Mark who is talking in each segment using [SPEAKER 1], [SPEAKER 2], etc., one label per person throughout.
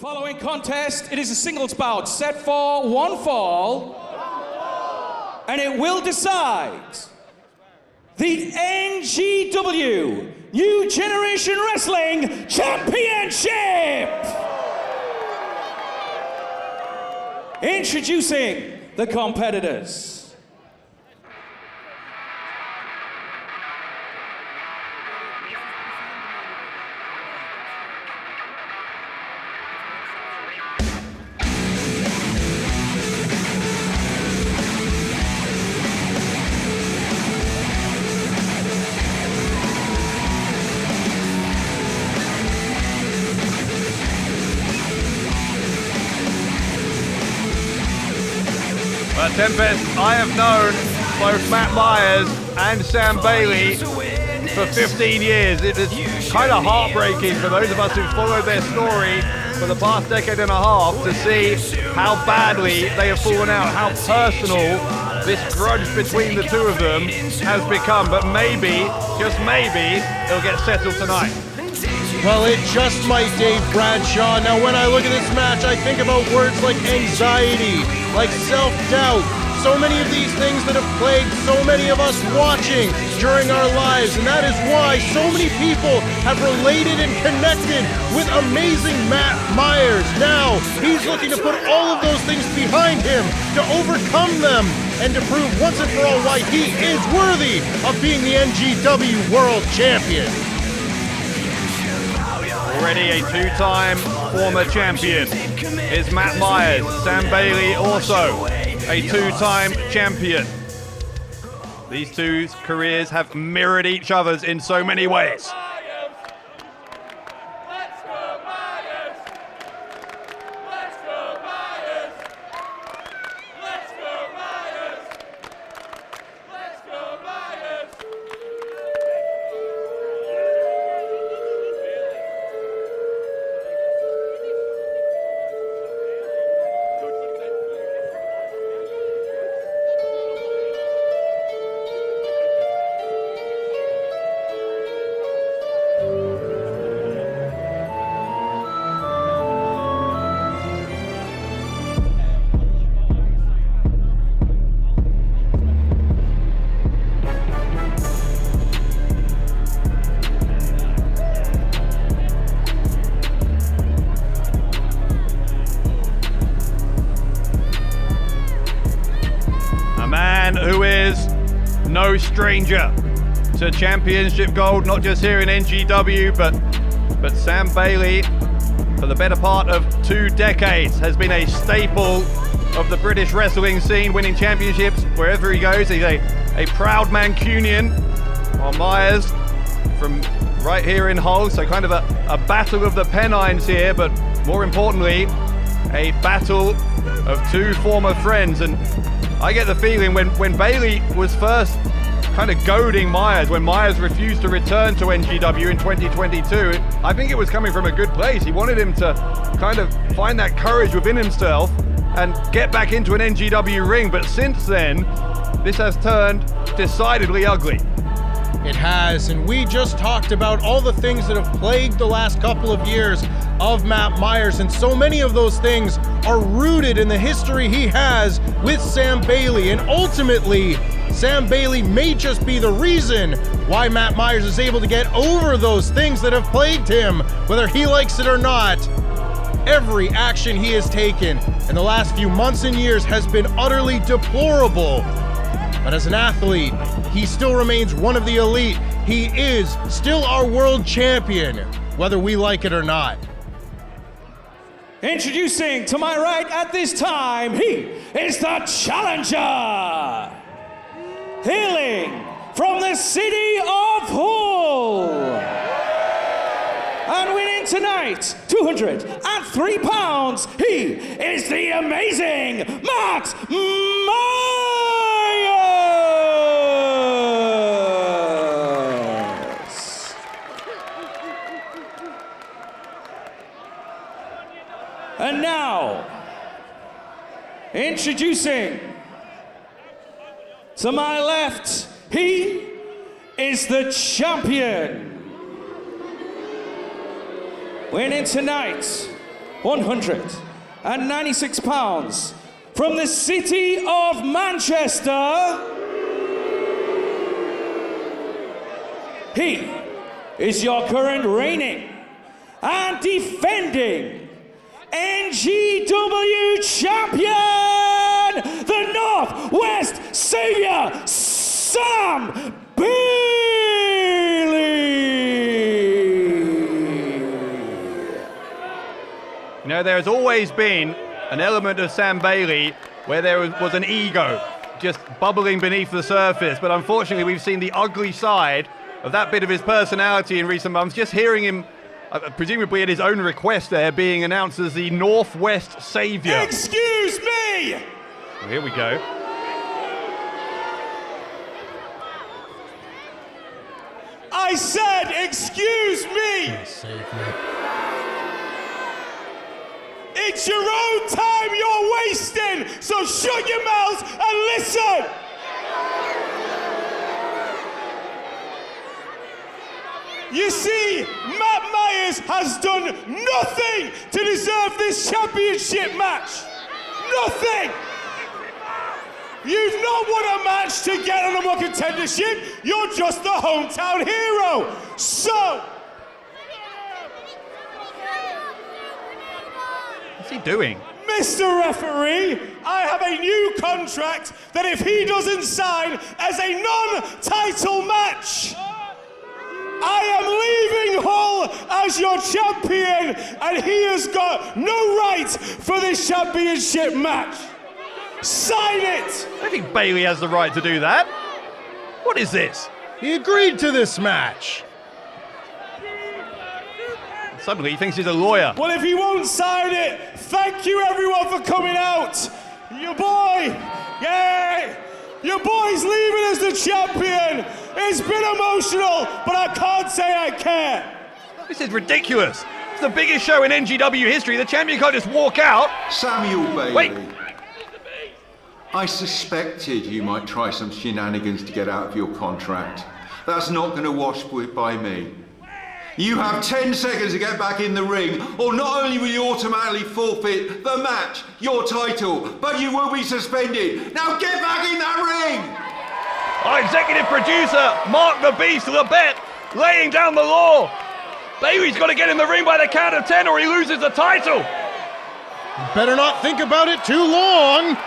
[SPEAKER 1] following contest, it is a singles bout set for one fall, and it will decide the NGW New Generation Wrestling Championship. Introducing the competitors.
[SPEAKER 2] Tempest, I have known both Matt Myers and Sam Bailey for 15 years. It is kind of heartbreaking for those of us who've followed their story for the past decade and a half to see how badly they have fallen out, how personal this grudge between the two of them has become. But maybe, just maybe, it'll get settled tonight.
[SPEAKER 3] Well, it just might, Dave Bradshaw. Now, when I look at this match, I think about words like anxiety, like self-doubt, so many of these things that have plagued so many of us watching during our lives, and that is why so many people have related and connected with amazing Matt Myers. Now, he's looking to put all of those things behind him, to overcome them, and to prove once and for all why he is worthy of being the NGW World Champion.
[SPEAKER 2] Already a two-time former champion is Matt Myers. Sam Bailey also a two-time champion. These two careers have mirrored each other's in so many ways. Who is no stranger to championship gold, not just here in NGW, but Sam Bailey, for the better part of 2 decades, has been a staple of the British wrestling scene, winning championships wherever he goes. He's a proud Mancunian, while Myers from right here in Hull, so kind of a battle of the Pennines here, but more importantly, a battle of 2 former friends. And I get the feeling when Bailey was first kind of goading Myers, when Myers refused to return to NGW in 2022, I think it was coming from a good place. He wanted him to kind of find that courage within himself and get back into an NGW ring. But since then, this has turned decidedly ugly.
[SPEAKER 3] It has, and we just talked about all the things that have plagued the last couple of years of Matt Myers, and so many of those things are rooted in the history he has with Sam Bailey, and ultimately, Sam Bailey may just be the reason why Matt Myers is able to get over those things that have plagued him, whether he likes it or not. Every action he has taken in the last few months and years has been utterly deplorable. But as an athlete, he still remains one of the elite. He is still our world champion, whether we like it or not.
[SPEAKER 1] Introducing to my right at this time, he is the challenger. Hailing from the city of Hull. And winning tonight, 203 pounds, he is the amazing Matt Myers. And now, introducing to my left, he is the champion. Winning tonight, 196 pounds, from the city of Manchester, he is your current reigning and defending NGW champion, the Northwest Savior, Sam
[SPEAKER 2] You know, there has always been an element of Sam Bailey where there was an ego just bubbling beneath the surface, but unfortunately we've seen the ugly side of that bit of his personality in recent months. Just hearing him, presumably at his own request there, being announced as the Northwest Savior.
[SPEAKER 1] Excuse me!
[SPEAKER 2] Well, here we go.
[SPEAKER 1] I said, excuse me!
[SPEAKER 3] Save me.
[SPEAKER 1] It's your own time you're wasting, so shut your mouths and listen! You see, Matt Myers has done nothing to deserve this championship match. Nothing! You've not won a match to get on a more contendership. You're just the hometown hero. So,
[SPEAKER 2] What's he doing?
[SPEAKER 1] Mr. Referee, I have a new contract that if he doesn't sign as a non-title match, I am leaving Hull as your champion, and he has got no right for this championship match. Sign it!
[SPEAKER 2] I think Bailey has the right to do that. What is this?
[SPEAKER 3] He agreed to this match.
[SPEAKER 2] Suddenly he thinks he's a lawyer.
[SPEAKER 1] Well, if he won't sign it, thank you everyone for coming out. Your boy, your boy's leaving as the champion. It's been emotional, but I can't say I care.
[SPEAKER 2] This is ridiculous. It's the biggest show in NGW history. The champion can't just walk out.
[SPEAKER 4] Samuel Bailey.
[SPEAKER 2] Wait.
[SPEAKER 4] I suspected you might try some shenanigans to get out of your contract. That's not going to wash by me. You have 10 seconds to get back in the ring, or not only will you automatically forfeit the match, your title, but you will be suspended. Now get back in that ring!
[SPEAKER 2] Our executive producer, Mark the Beast Lebet, laying down the law. Bailey's got to get in the ring by the count of 10 or he loses the title.
[SPEAKER 3] You better not think about it too long.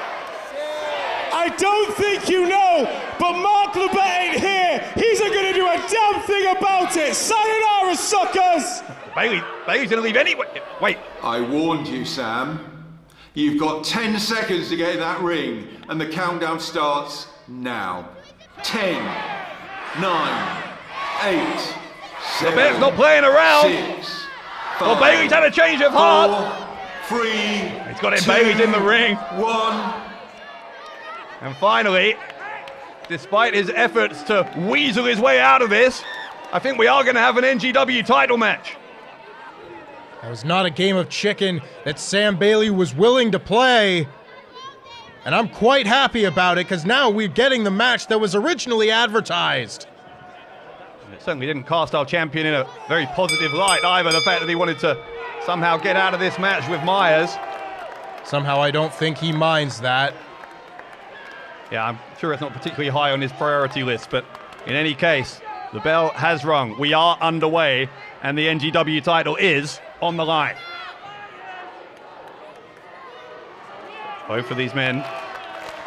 [SPEAKER 1] I don't think you know, but Mark Lebet ain't here. He's not going to do a damn thing about it. Sayonara, suckers!
[SPEAKER 2] Bailey's going to leave anyway. Wait.
[SPEAKER 4] I warned you, Sam. You've got 10 seconds to get in that ring, and the countdown starts now. 10, 9, 8, 7,
[SPEAKER 2] Lebet's not playing around.
[SPEAKER 4] 6, 5,
[SPEAKER 2] Well, Bailey's had a change of heart.
[SPEAKER 4] 4, 3,
[SPEAKER 2] He's got it.
[SPEAKER 4] 2,
[SPEAKER 2] Bailey's in the ring.
[SPEAKER 4] 1.
[SPEAKER 2] And finally, despite his efforts to weasel his way out of this, I think we are going to have an NGW title match.
[SPEAKER 3] That was not a game of chicken that Sam Bailey was willing to play. And I'm quite happy about it, because now we're getting the match that was originally advertised.
[SPEAKER 2] It certainly didn't cast our champion in a very positive light either, the fact that he wanted to somehow get out of this match with Myers.
[SPEAKER 3] Somehow I don't think he minds that.
[SPEAKER 2] Yeah, I'm sure it's not particularly high on his priority list, but in any case, the bell has rung. We are underway, and the NGW title is on the line. Both of these men,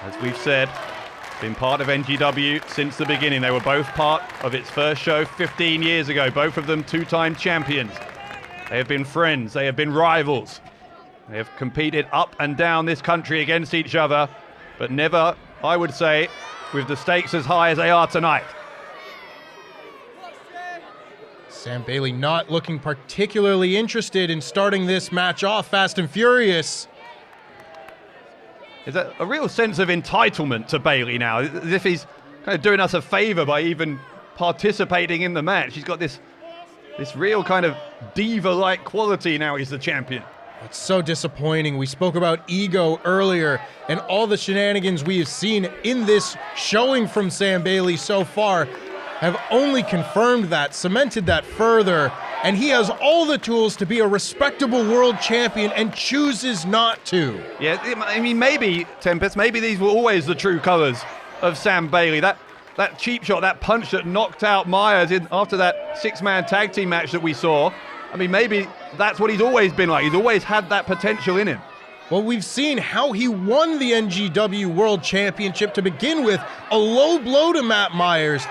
[SPEAKER 2] as we've said, been part of NGW since the beginning. They were both part of its first show 15 years ago. Both of them two-time champions. They have been friends. They have been rivals. They have competed up and down this country against each other, but never, I would say, with the stakes as high as they are tonight.
[SPEAKER 3] Sam Bailey not looking particularly interested in starting this match off fast and furious.
[SPEAKER 2] There's a real sense of entitlement to Bailey now, as if he's kind of doing us a favor by even participating in the match. He's got this real kind of diva-like quality now he's the champion.
[SPEAKER 3] It's so disappointing. We spoke about ego earlier, and all the shenanigans we have seen in this showing from Sam Bailey so far have only confirmed that, cemented that further, and he has all the tools to be a respectable world champion and chooses not to.
[SPEAKER 2] Yeah, I mean, maybe, Tempest, maybe these were always the true colors of Sam Bailey. That cheap shot, that punch that knocked out Myers after that six-man tag team match that we saw. I mean, maybe that's what he's always been like. He's always had that potential in him.
[SPEAKER 3] Well, we've seen how he won the NGW World Championship to begin with. A low blow to Matt Myers.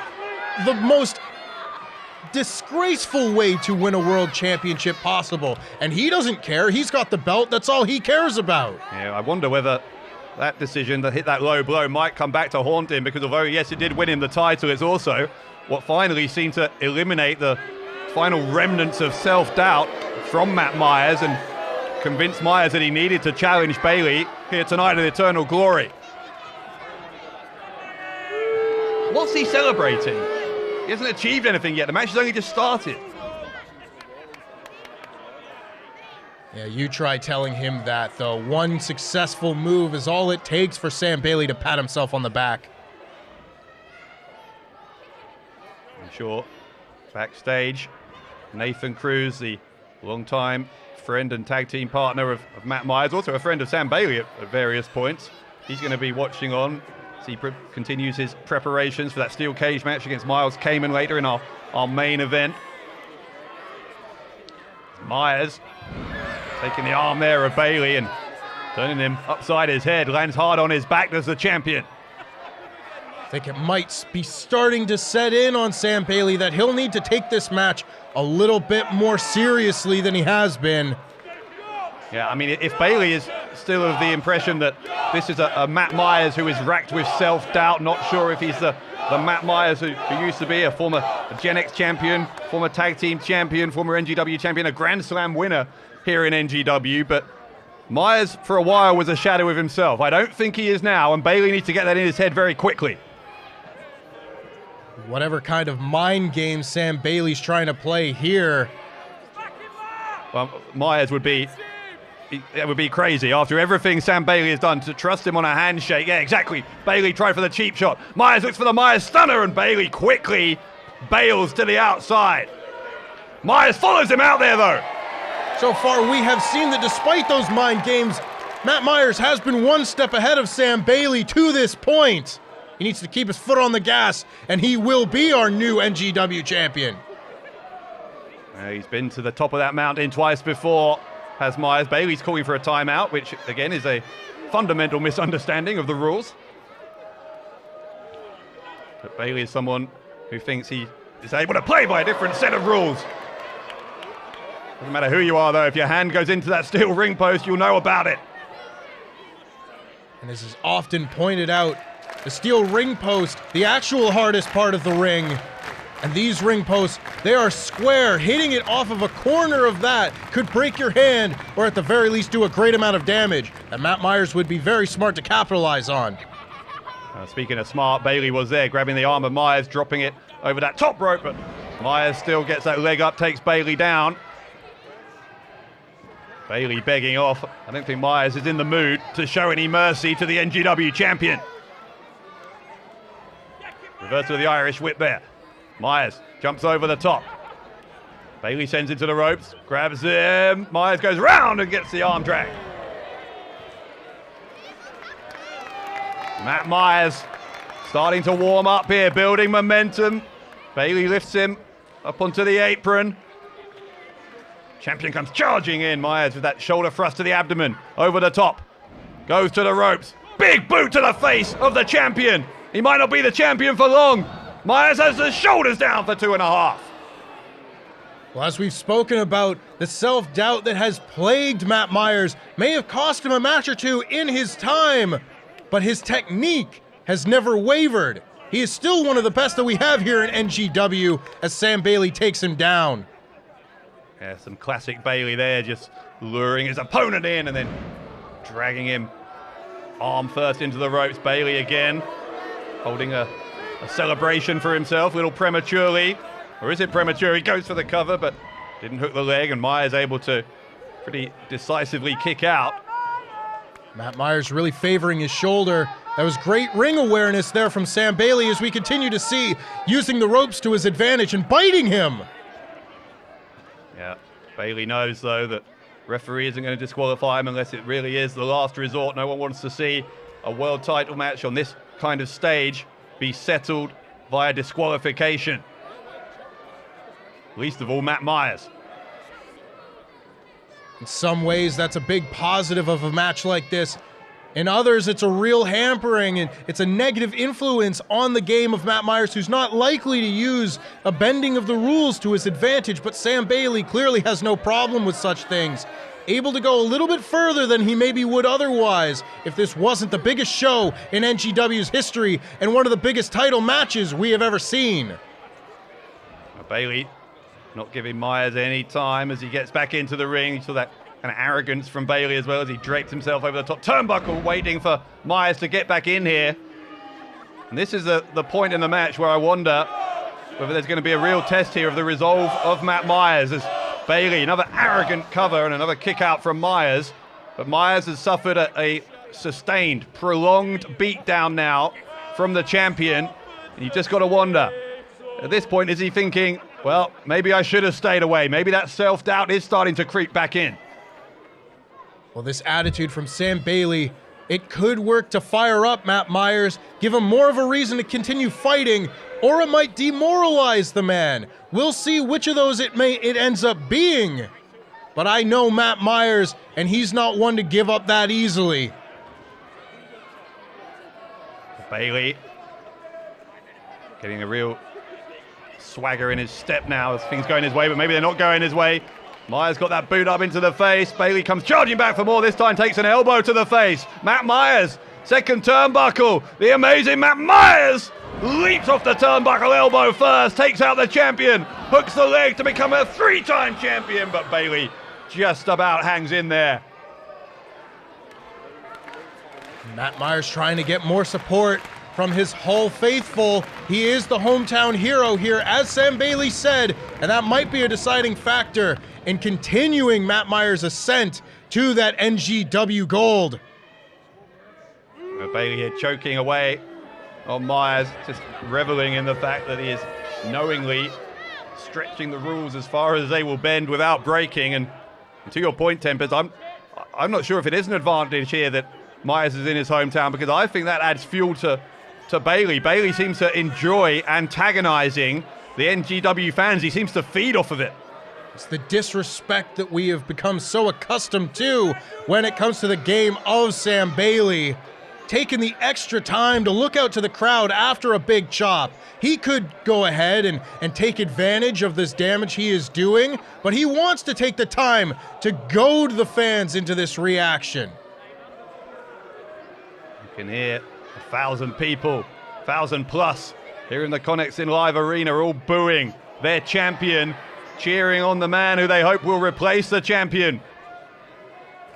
[SPEAKER 3] The most disgraceful way to win a world championship possible. And he doesn't care. He's got the belt. That's all he cares about.
[SPEAKER 2] Yeah, I wonder whether that decision to hit that low blow might come back to haunt him, because although, yes, it did win him the title, it's also what finally seemed to eliminate the final remnants of self-doubt from Matt Myers and convinced Myers that he needed to challenge Bailey here tonight in Eternal Glory. What's he celebrating? He hasn't achieved anything yet. The match has only just started.
[SPEAKER 3] Yeah, you try telling him that, though. One successful move is all it takes for Sam Bailey to pat himself on the back.
[SPEAKER 2] I'm sure backstage, Nathan Cruz, the longtime friend and tag team partner of Matt Myers, also a friend of Sam Bailey at various points. He's going to be watching on as he continues his preparations for that steel cage match against Miles Kamen later in our main event. Myers taking the arm there of Bailey and turning him upside his head, lands hard on his back as the champion.
[SPEAKER 3] I think it might be starting to set in on Sam Bailey that he'll need to take this match a little bit more seriously than he has been.
[SPEAKER 2] Yeah, I mean, if Bailey is still of the impression that this is a Matt Myers who is racked with self-doubt, not sure if he's the Matt Myers who used to be a former Gen X champion, former tag team champion, former NGW champion, a Grand Slam winner here in NGW, but Myers for a while was a shadow of himself. I don't think he is now, and Bailey needs to get that in his head very quickly.
[SPEAKER 3] Whatever kind of mind game Sam Bailey's trying to play here.
[SPEAKER 2] Well, Myers would be crazy after everything Sam Bailey has done to trust him on a handshake. Yeah, exactly. Bailey tried for the cheap shot. Myers looks for the Myers stunner, and Bailey quickly bails to the outside. Myers follows him out there, though.
[SPEAKER 3] So far, we have seen that despite those mind games, Matt Myers has been one step ahead of Sam Bailey to this point. He needs to keep his foot on the gas, and he will be our new NGW champion.
[SPEAKER 2] He's been to the top of that mountain twice before, has Myers. Bailey's calling for a timeout, which, again, is a fundamental misunderstanding of the rules. But Bailey is someone who thinks he is able to play by a different set of rules. Doesn't matter who you are, though. If your hand goes into that steel ring post, you'll know about it.
[SPEAKER 3] And this is often pointed out, the steel ring post, the actual hardest part of the ring. And these ring posts, they are square. Hitting it off of a corner of that could break your hand, or at the very least do a great amount of damage that Matt Myers would be very smart to capitalize on.
[SPEAKER 2] Speaking of smart, Bailey was there, grabbing the arm of Myers, dropping it over that top rope, but Myers still gets that leg up, takes Bailey down. Bailey begging off. I don't think Myers is in the mood to show any mercy to the NGW champion. Reverse of the Irish whip there. Myers jumps over the top. Bailey sends it to the ropes, grabs him. Myers goes round and gets the arm drag. Matt Myers starting to warm up here, building momentum. Bailey lifts him up onto the apron. Champion comes charging in. Myers with that shoulder thrust to the abdomen, over the top. Goes to the ropes. Big boot to the face of the champion. He might not be the champion for long. Myers has the shoulders down for 2.5.
[SPEAKER 3] Well, as we've spoken about, the self-doubt that has plagued Matt Myers may have cost him a match or two in his time, but his technique has never wavered. He is still one of the best that we have here in NGW as Sam Bailey takes him down.
[SPEAKER 2] Yeah, some classic Bailey there, just luring his opponent in and then dragging him arm first into the ropes. Bailey again, holding a celebration for himself, a little prematurely. Or is it premature? He goes for the cover, but didn't hook the leg, and Myers able to pretty decisively kick out.
[SPEAKER 3] Matt Myers really favoring his shoulder. That was great ring awareness there from Sam Bailey, as we continue to see, using the ropes to his advantage and biting him.
[SPEAKER 2] Bailey knows, though, that referee isn't going to disqualify him unless it really is the last resort. No one wants to see a world title match on this kind of stage be settled via disqualification. Least of all, Matt Myers.
[SPEAKER 3] In some ways, that's a big positive of a match like this. In others, it's a real hampering, and it's a negative influence on the game of Matt Myers, who's not likely to use a bending of the rules to his advantage, but Sam Bailey clearly has no problem with such things. Able to go a little bit further than he maybe would otherwise if this wasn't the biggest show in NGW's history and one of the biggest title matches we have ever seen.
[SPEAKER 2] Bailey not giving Myers any time as he gets back into the ring. You saw that kind of arrogance from Bailey as well as he draped himself over the top turnbuckle, waiting for Myers to get back in here. And this is the point in the match where I wonder whether there's going to be a real test here of the resolve of Matt Myers, as Bailey, another arrogant cover and another kick out from Myers. But Myers has suffered a sustained, prolonged beatdown now from the champion. And you just got to wonder, at this point, is he thinking, well, maybe I should have stayed away. Maybe that self-doubt is starting to creep back in.
[SPEAKER 3] Well, this attitude from Sam Bailey, it could work to fire up Matt Myers, give him more of a reason to continue fighting, or it might demoralize the man. We'll see which of those it ends up being. But I know Matt Myers, and he's not one to give up that easily.
[SPEAKER 2] Bailey getting a real swagger in his step now as things going his way, but maybe they're not going his way. Myers got that boot up into the face. Bailey comes charging back for more. This time takes an elbow to the face. Matt Myers, second turnbuckle. The amazing Matt Myers leaps off the turnbuckle, elbow first, takes out the champion, hooks the leg to become a three-time champion, but Bailey just about hangs in there.
[SPEAKER 3] Matt Myers trying to get more support from his Hull faithful. He is the hometown hero here, as Sam Bailey said, and that might be a deciding factor in continuing Matt Myers' ascent to that NGW gold.
[SPEAKER 2] Bailey here choking away on Myers, just reveling in the fact that he is knowingly stretching the rules as far as they will bend without breaking. And to your point, Tempest, I'm not sure if it is an advantage here that Myers is in his hometown, because I think that adds fuel to Bailey. Bailey seems to enjoy antagonizing the NGW fans. He seems to feed off of it.
[SPEAKER 3] It's the disrespect that we have become so accustomed to when it comes to the game of Sam Bailey. Taking the extra time to look out to the crowd after a big chop. He could go ahead and take advantage of this damage he is doing, but he wants to take the time to goad the fans into this reaction.
[SPEAKER 2] You can hear 1,000 people, 1,000 plus, here in the Connexin Live Arena, all booing their champion, cheering on the man who they hope will replace the champion.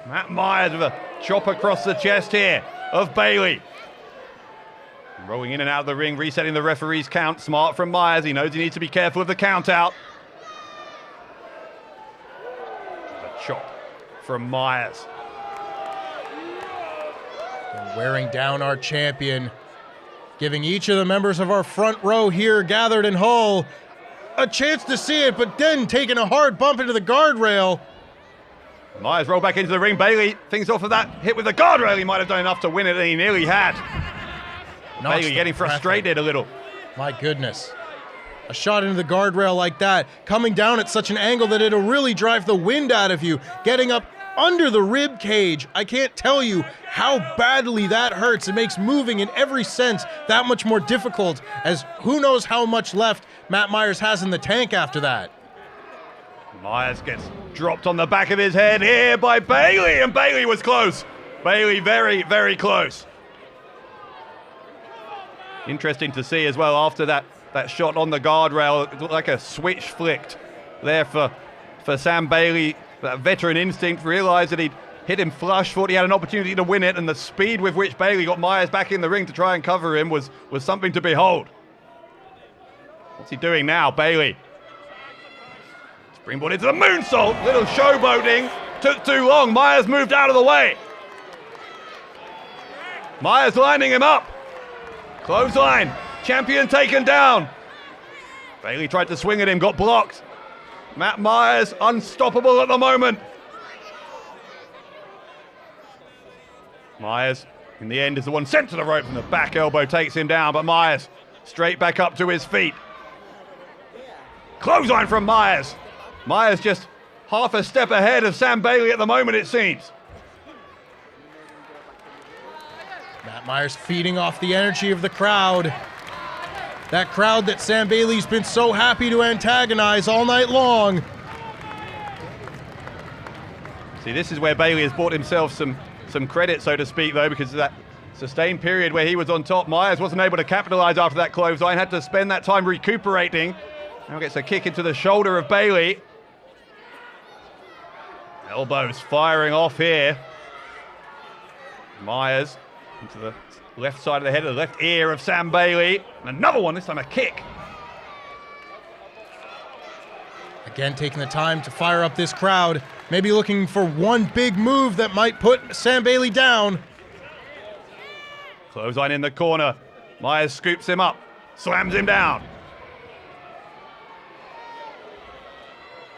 [SPEAKER 2] Matt Myers with a chop across the chest here of Bailey. Rolling in and out of the ring, resetting the referee's count. Smart from Myers. He knows he needs to be careful of the count out. A chop from Myers.
[SPEAKER 3] And wearing down our champion, giving each of the members of our front row here gathered in Hull a chance to see it, but then taking a hard bump into the guardrail.
[SPEAKER 2] Myers rolled back into the ring. Bailey thinks off of that hit with the guardrail. He might have done enough to win it, and he nearly had. Bailey getting frustrated a little.
[SPEAKER 3] My goodness. A shot into the guardrail like that, coming down at such an angle that it'll really drive the wind out of you, getting up under the rib cage. I can't tell you how badly that hurts. It makes moving in every sense that much more difficult, as who knows how much left Matt Myers has in the tank after that.
[SPEAKER 2] Myers gets dropped on the back of his head here by Bailey, and Bailey was close. Bailey very, very close. Interesting to see as well, after that shot on the guardrail, it looked like a switch flicked there for Sam Bailey. That veteran instinct, realised that he'd hit him flush, thought he had an opportunity to win it, and the speed with which Bailey got Myers back in the ring to try and cover him was something to behold. What's he doing now, Bailey? Springboard into the moonsault, little showboating, took too long. Myers moved out of the way. Myers lining him up. Clothesline, champion taken down. Bailey tried to swing at him, got blocked. Matt Myers, unstoppable at the moment. Myers, in the end, is the one sent to the rope, and the back elbow takes him down, but Myers straight back up to his feet. Clothesline from Myers. Myers just half a step ahead of Sam Bailey at the moment, it seems.
[SPEAKER 3] Matt Myers feeding off the energy of the crowd. That crowd that Sam Bailey's been so happy to antagonize all night long.
[SPEAKER 2] See, this is where Bailey has bought himself some credit, so to speak, though, because of that sustained period where he was on top. Myers wasn't able to capitalize after that clothesline, had to spend that time recuperating. Now gets a kick into the shoulder of Bailey. Elbows firing off here. Myers into the left side of the head, the left ear of Sam Bailey. And another one, this time a kick.
[SPEAKER 3] Again, taking the time to fire up this crowd. Maybe looking for one big move that might put Sam Bailey down.
[SPEAKER 2] Clothesline in the corner. Myers scoops him up, slams him down.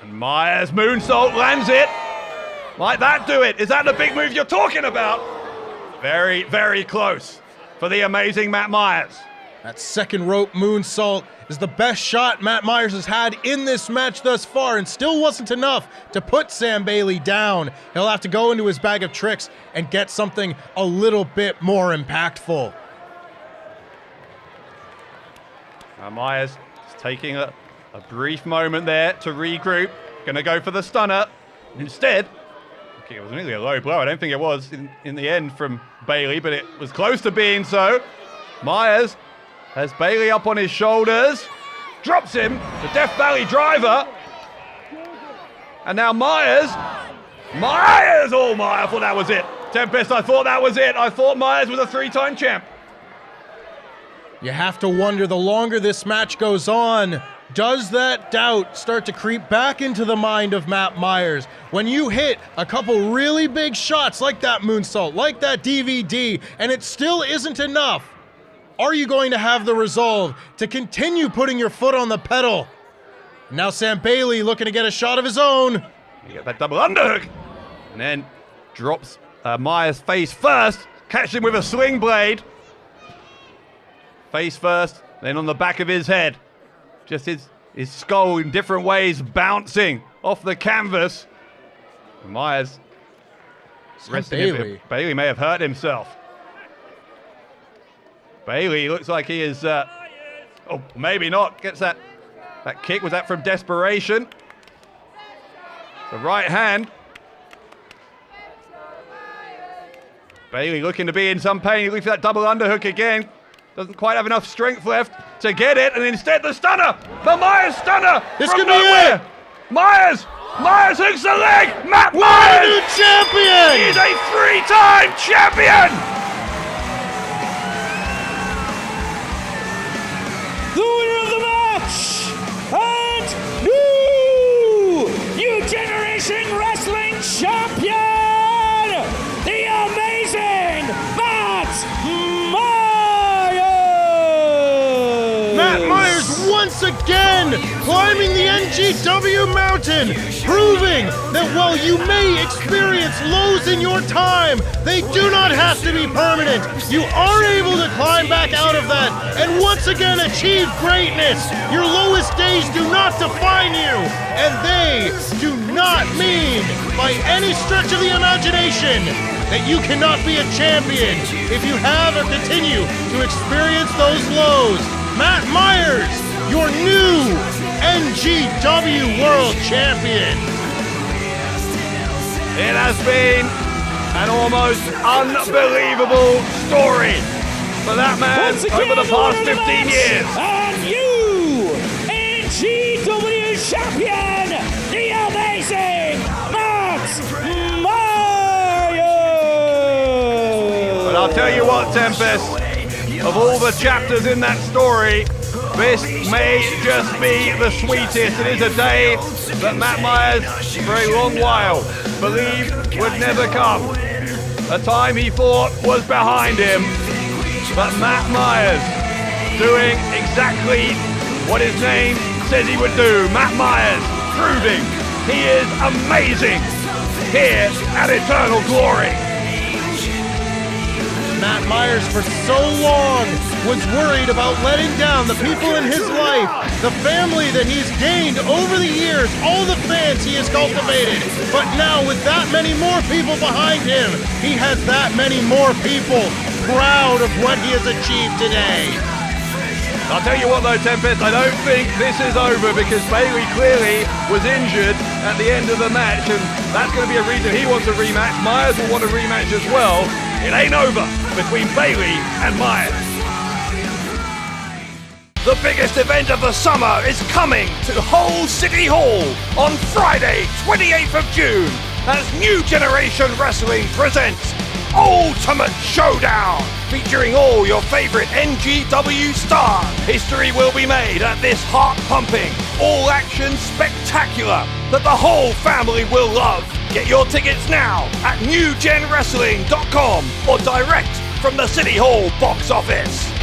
[SPEAKER 2] And Myers moonsault lands it. Might that do it? Is that the big move you're talking about? Very, very close for the amazing Matt Myers.
[SPEAKER 3] That second rope moonsault is the best shot Matt Myers has had in this match thus far, and still wasn't enough to put Sam Bailey down. He'll have to go into his bag of tricks and get something a little bit more impactful.
[SPEAKER 2] Myers is taking a brief moment there to regroup. Gonna go for the stunner. Instead, okay, it was nearly a low blow. I don't think it was in the end from Bailey, but it was close to being so. Myers has Bailey up on his shoulders, drops him, the Death Valley driver. And now Myers, oh my, I thought that was it. Tempest, I thought that was it. I thought Myers was a three-time champ.
[SPEAKER 3] You have to wonder, the longer this match goes on, does that doubt start to creep back into the mind of Matt Myers? When you hit a couple really big shots like that moonsault, like that DVD, and it still isn't enough, are you going to have the resolve to continue putting your foot on the pedal? Now Sam Bailey looking to get a shot of his own.
[SPEAKER 2] You get that double underhook, and then drops Myers face first, catches him with a sling blade. Face first, then on the back of his head. Just his skull in different ways bouncing off the canvas. Myers resting him. Bailey may have hurt himself. Bailey looks like he is, oh, maybe not. Gets that kick. Was that from desperation? The right hand. Bailey looking to be in some pain. He looks for that double underhook again. Doesn't quite have enough strength left to get it, and instead the stunner, the Myers stunner.
[SPEAKER 3] This could be it.
[SPEAKER 2] Myers hooks the leg. Matt Myers,
[SPEAKER 3] new champion.
[SPEAKER 2] He's a three-time champion.
[SPEAKER 1] The winner of the match, and new Generation Wrestling champion, the amazing Matt Myers!
[SPEAKER 3] Matt Myers once again climbing the NGW mountain, proving that while you may experience lows in your time, they do not have to be permanent. You are able to climb back out of that and once again achieve greatness. Your lowest days do not define you, and they do not mean by any stretch of the imagination that you cannot be a champion if you have or continue to experience those lows. Matt Myers, your new NGW World Champion.
[SPEAKER 2] It has been an almost unbelievable story for that man over the past 15 years.
[SPEAKER 1] And you, NGW champion, the amazing Matt Myers!
[SPEAKER 2] But I'll tell you what, Tempest, of all the chapters in that story, this may just be the sweetest. It is a day that Matt Myers, for a long while, believed would never come. A time he thought was behind him. But Matt Myers doing exactly what his name says he would do. Matt Myers proving he is amazing here at Eternal Glory.
[SPEAKER 3] Matt Myers for so long was worried about letting down the people in his life, the family that he's gained over the years, all the fans he has cultivated. But now with that many more people behind him, he has that many more people proud of what he has achieved today.
[SPEAKER 2] I'll tell you what though, Tempest, I don't think this is over because Bayley clearly was injured at the end of the match, and that's going to be a reason he wants a rematch. Myers will want a rematch as well. It ain't over between Bayley and Myers. The biggest event of the summer is coming to Hull City Hall on Friday, 28th of June, as New Generation Wrestling presents Ultimate Showdown, featuring all your favorite NGW stars. History will be made at this heart-pumping, all-action spectacular that the whole family will love. Get your tickets now at newgenwrestling.com or direct from the City Hall box office.